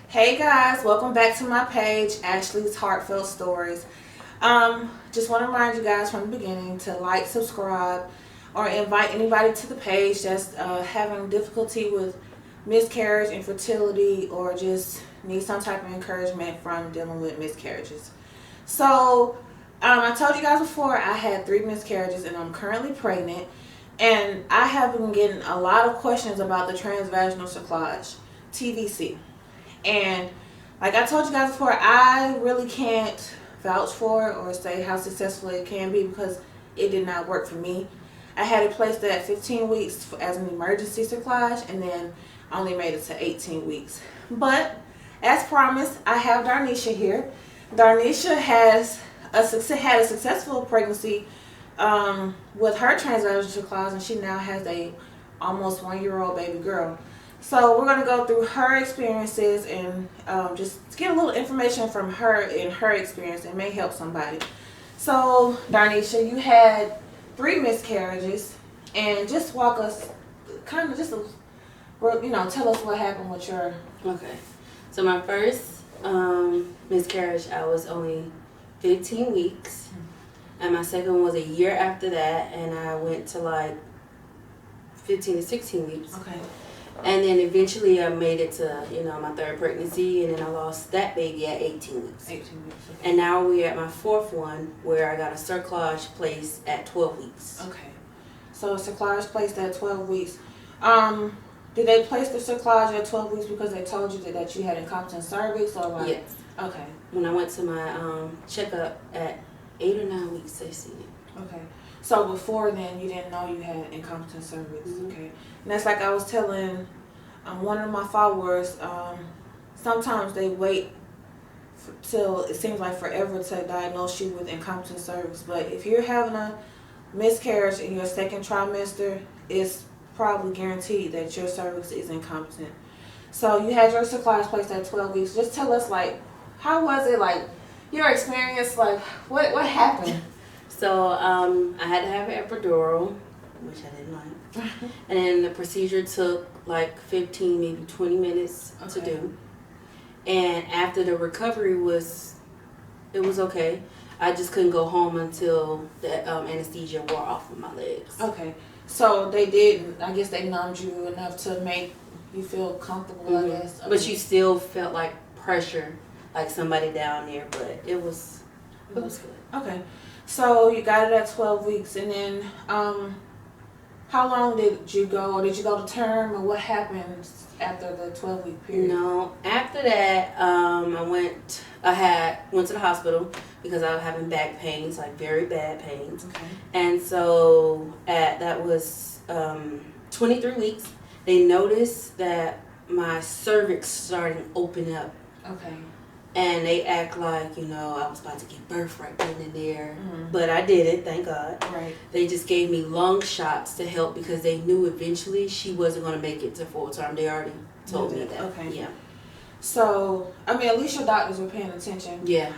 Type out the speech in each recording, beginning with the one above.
Hey guys, welcome back to my page, Ashley's Heartfelt Stories. Just want to remind you guys from the beginning to like, subscribe, or invite anybody to the page that's having difficulty with miscarriage, infertility, or just need some type of encouragement from dealing with miscarriages. So, I told you guys before I had 3 miscarriages and I'm currently pregnant. And I have been getting a lot of questions about the transvaginal cerclage, TVC. And like I told you guys before, I really can't vouch for it or say how successful it can be because it did not work for me. I had it placed at 15 weeks as an emergency cerclage, and then I only made it to 18 weeks. But as promised, I have Darnisha here. Darnisha has had a successful pregnancy with her transvaginal cerclage, and she now has a almost 1-year-old baby girl. So we're going to go through her experiences and just get a little information from her and her experience. It may help somebody. So, Darnisha, you had 3 miscarriages, and just walk us, kind of just, tell us what happened with your... Okay. So my first miscarriage, I was only 15 weeks. And my second one was a year after that, and I went to like 15 to 16 weeks. Okay. And then eventually I made it to, my 3rd pregnancy, and then I lost that baby at 18 weeks. 18 weeks. Okay. And now we're at my 4th one, where I got a cerclage placed at 12 weeks. Okay. So a cerclage placed at 12 weeks. Did they place the cerclage at 12 weeks because they told you that you had incompetent cervix, or like? Yes. Okay. When I went to my checkup at 8 or 9 weeks, they seen it. Okay. So before then, you didn't know you had incompetent cervix. Mm-hmm. Okay. And that's like I was telling one of my followers, sometimes they wait till it seems like forever to diagnose you with incompetent cervix. But if you're having a miscarriage in your 2nd trimester, it's probably guaranteed that your cervix is incompetent. So you had your cerclage placed at 12 weeks. Just tell us, like, how was it, like, your experience, like, what happened? So I had to have an epidural, which I didn't like. And then the procedure took like 15, maybe 20 minutes to do. And after the recovery it was okay. I just couldn't go home until the anesthesia wore off of my legs. Okay. So I guess they numbed you enough to make you feel comfortable, Mm-hmm. I guess. Okay. But you still felt like pressure, like somebody down there, but it was good. Okay. So you got it at 12 weeks, and then how long did you go, or did you go to term, or what happened after the 12-week period? No, after that, I went to the hospital because I was having back pains, like very bad pains. Okay. And so that was 23 weeks. They noticed that my cervix started opening up. Okay. And they act like, I was about to give birth right then and there. Mm-hmm. But I didn't, thank God. Right. They just gave me lung shots to help because they knew eventually she wasn't going to make it to full term. They already told me that. Okay. Yeah. So, at least your doctors were paying attention. Yeah.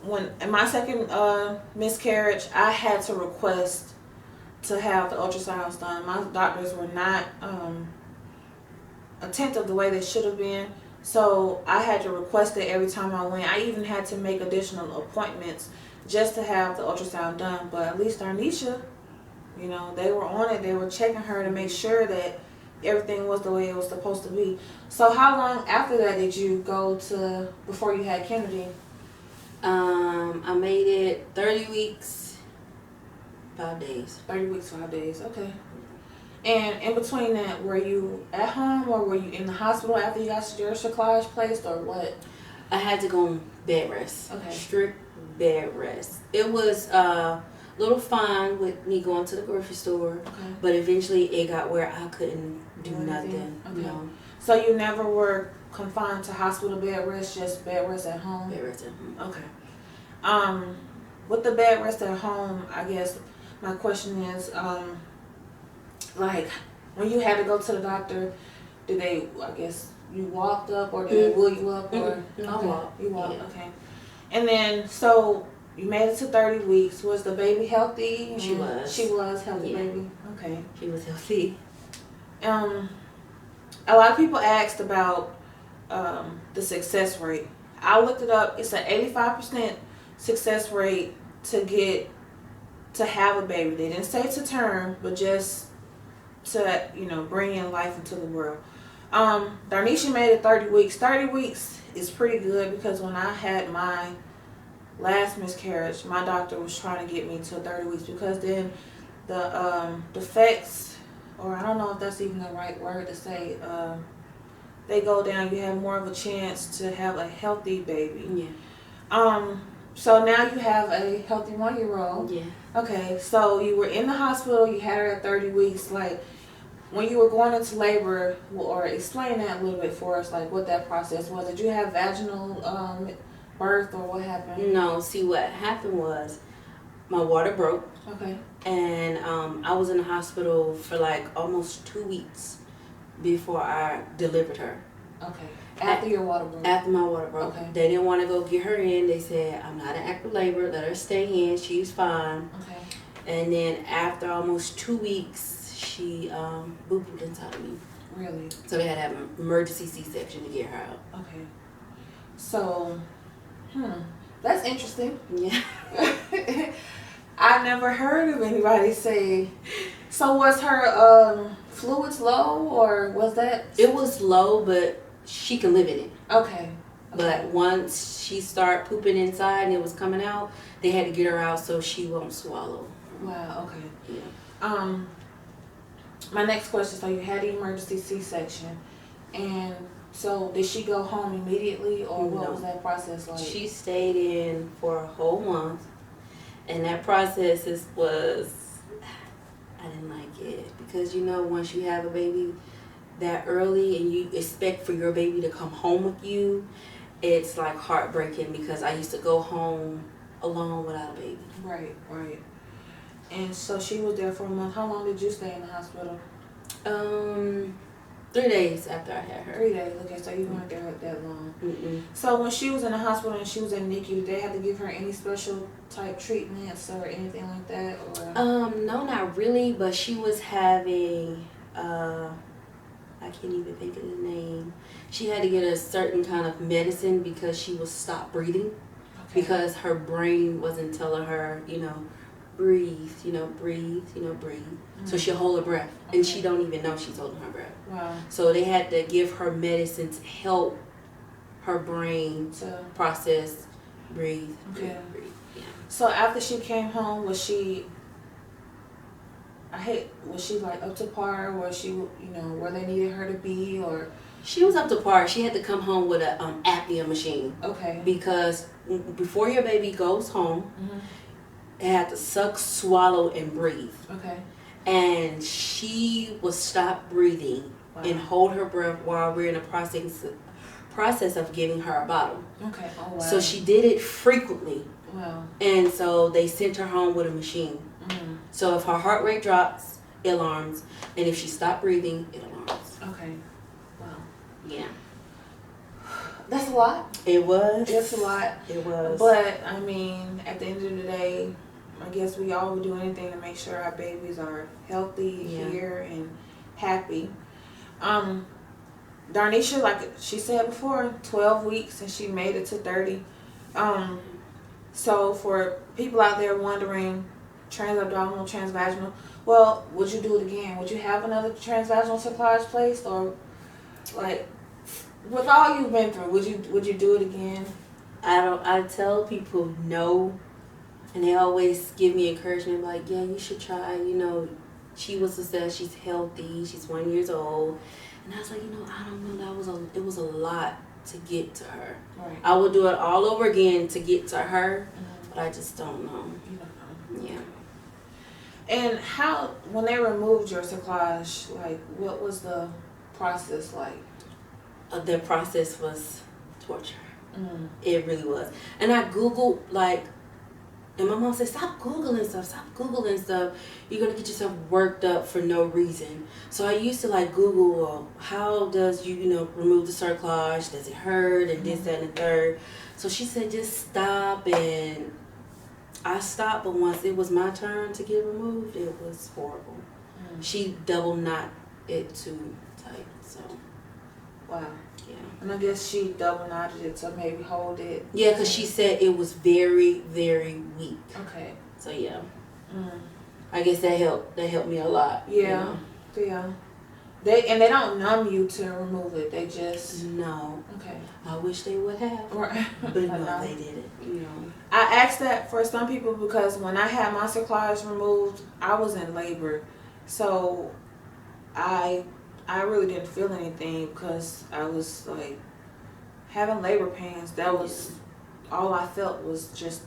When in my 2nd miscarriage, I had to request to have the ultrasounds done. My doctors were not attentive the way they should have been. So I had to request it every time I went. I even had to make additional appointments just to have the ultrasound done. But at least Darnisha, they were on it. They were checking her to make sure that everything was the way it was supposed to be. So how long after that did you go to before you had Kennedy? I made it 30 weeks, 5 days. 30 weeks, 5 days. Okay. And in between that, were you at home or were you in the hospital after you got your cerclage placed, or what? I had to go on bed rest. Okay. Strict bed rest. It was a little fine with me going to the grocery store, Okay. but eventually it got where I couldn't do nothing. Okay. No. So you never were confined to hospital bed rest, just bed rest at home? Bed rest at home. Okay. With the bed rest at home, I guess my question is, like, when you had to go to the doctor, did they, I guess, you walked up, or did they wheel you up, or? I walked. You walked, Yeah. okay. And then, so, you made it to 30 weeks. Was the baby healthy? She was. She was healthy, Yeah. baby? Okay. She was healthy. A lot of people asked about the success rate. I looked it up. It's an 85% success rate to have a baby. They didn't say to term, but just to, bring in life into the world. Darnisha made it 30 weeks. 30 weeks is pretty good because when I had my last miscarriage, my doctor was trying to get me to 30 weeks because then the defects, or I don't know if that's even the right word to say, they go down. You have more of a chance to have a healthy baby. Yeah. So now you have a healthy 1-year-old. Yeah. Okay, so you were in the hospital, you had her at 30 weeks. Like, when you were going into labor, or explain that a little bit for us, like what that process was. Did you have vaginal birth, or what happened? No, see, what happened was my water broke. Okay. And I was in the hospital for like almost 2 weeks before I delivered her. Okay. After your water broke? After my water broke. Okay. They didn't want to go get her in. They said, I'm not in active labor. Let her stay in. She's fine. Okay. And then after almost 2 weeks, she boo-booed inside of me. Really? So they had to have an emergency C-section to get her out. Okay. So, that's interesting. Yeah. I never heard of anybody say. So was her fluids low, or was that? It was low, but she can live in it. Okay. But once she started pooping inside and it was coming out, they had to get her out so she won't swallow. Wow. Okay. Yeah. My next question. So you had the emergency C-section, and so did she go home immediately, or what was that process like? She stayed in for a whole month, and that process I didn't like it because once you have a baby that early and you expect for your baby to come home with you, it's like heartbreaking because I used to go home alone without a baby. Right. And so she was there for a month. How long did you stay in the hospital? 3 days after I had her. 3 days. Okay, so you weren't there that long. Mm-mm. So when she was in the hospital and she was in NICU, did they have to give her any special type treatments or anything like that? Or No, not really. But she was having I can't even think of the name. She had to get a certain kind of medicine because she was stopped breathing. Okay. Because her brain wasn't telling her, breathe, breathe. Mm-hmm. So she'll hold her breath, and she don't even know she's holding her breath. Wow. So they had to give her medicine to help her brain to process, breathe. Okay. Breathe. Yeah. So after she came home, was she like up to par? Was she, where they needed her to be, or? She was up to par. She had to come home with a apnea machine. Okay. Because before your baby goes home, it had to suck, swallow, and breathe. Okay. And she was stop breathing and hold her breath while we're in the process of giving her a bottle. Okay. Oh, wow. So she did it frequently. Wow. And so they sent her home with a machine. Mm-hmm. So if her heart rate drops, it alarms. And if she stopped breathing, it alarms. Okay. Wow. Yeah. That's a lot. It was. It's a lot. It was. But, I mean, at the end of the day, I guess we all would do anything to make sure our babies are healthy here and happy. Darnisha, like she said before, 12 weeks and she made it to 30. So for people out there wondering, transabdominal, transvaginal, well, would you do it again? Would you have another transvaginal cerclage placed, or like with all you've been through, would you do it again? I tell people no, and they always give me encouragement like, yeah, you should try. She was success. She's healthy. She's 1 year old, and I was like, I don't know. It was a lot to get to her. Right. I would do it all over again to get to her, but I just don't know. You don't know. Yeah. And how, when they removed your cerclage, like, what was the process like? The process was torture. Mm. It really was. And I Googled, and my mom said, stop Googling stuff. You're going to get yourself worked up for no reason. So I used to Google, how does remove the cerclage? Does it hurt? And this, that, and the third. So she said, just stop. And I stopped, but once it was my turn to get removed, it was horrible. She double knot it too tight. So, wow. Yeah. And I guess she double knotted it to maybe hold it. Yeah, because she said it was very, very weak. Okay. So yeah. Mm. I guess that helped. That helped me a lot. Yeah. You know? Yeah. They don't numb you to remove it. They just no. Okay. I wish they would have. Right. But no, they didn't. You know. I asked that for some people because when I had my cerclage removed, I was in labor, so I really didn't feel anything because I was like having labor pains. That was all I felt was just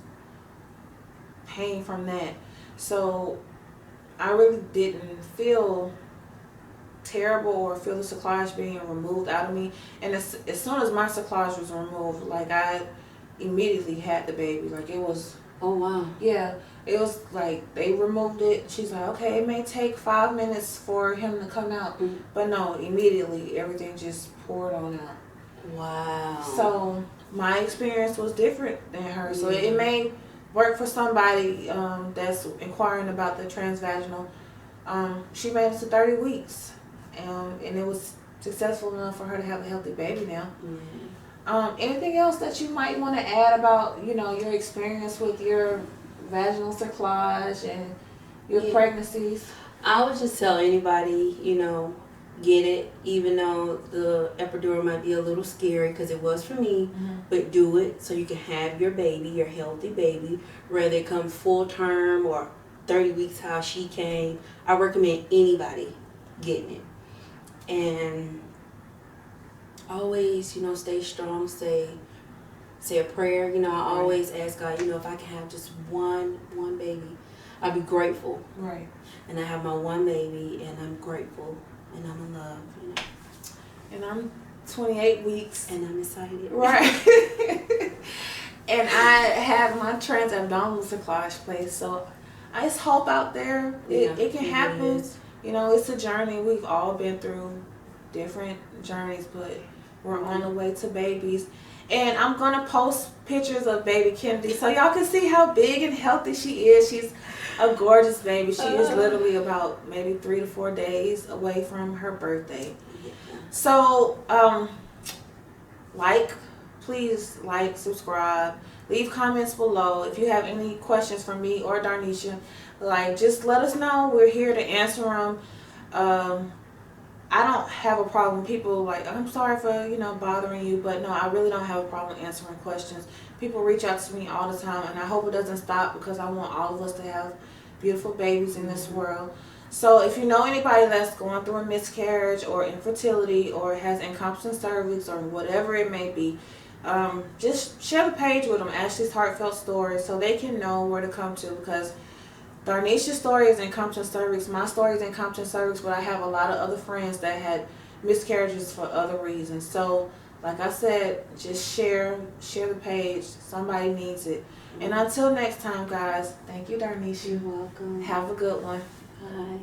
pain from that. So I really didn't feel terrible or feel the cerclage being removed out of me. And as soon as my cerclage was removed, like I immediately had the baby. Like it was. Oh wow. Yeah, it was like they removed it. She's like, okay, it may take 5 minutes for him to come out, but no, immediately everything just poured on out. Wow. So my experience was different than hers. So it may work for somebody that's inquiring about the transvaginal. She made it to 30 weeks. And it was successful enough for her to have a healthy baby now. Anything else that you might want to add about, your experience with your vaginal cerclage and your pregnancies? I would just tell anybody, get it, even though the epidural might be a little scary because it was for me, but do it so you can have your baby, your healthy baby, whether it comes full term or 30 weeks how she came. I recommend anybody getting it. And always, stay strong, say a prayer. I always ask God, if I can have just one baby, I'd be grateful. Right. And I have my one baby, and I'm grateful, and I'm in love. And I'm 28 weeks. And I'm excited. Right. And I have my transabdominal cerclage placed, so I just hope out there it can happen. It's a journey. We've all been through different journeys, but we're on the way to babies. And I'm going to post pictures of baby Kennedy so y'all can see how big and healthy she is. She's a gorgeous baby. She is literally about maybe 3 to 4 days away from her birthday. So, please like, subscribe, leave comments below. If you have any questions for me or Darnisha, just let us know. We're here to answer them. I don't have a problem. People I'm sorry for, bothering you, but no, I really don't have a problem answering questions. People reach out to me all the time, and I hope it doesn't stop because I want all of us to have beautiful babies in this world. So if you know anybody that's going through a miscarriage or infertility or has incompetent cervix or whatever it may be, just share the page with them, Ashley's Heartfelt Stories, so they can know where to come to, because Darnisha's story is incompetent cervix. My story is incompetent cervix, but I have a lot of other friends that had miscarriages for other reasons. So, like I said, just share the page. Somebody needs it. And until next time, guys, thank you, Darnisha. You're welcome. Have a good one. Bye.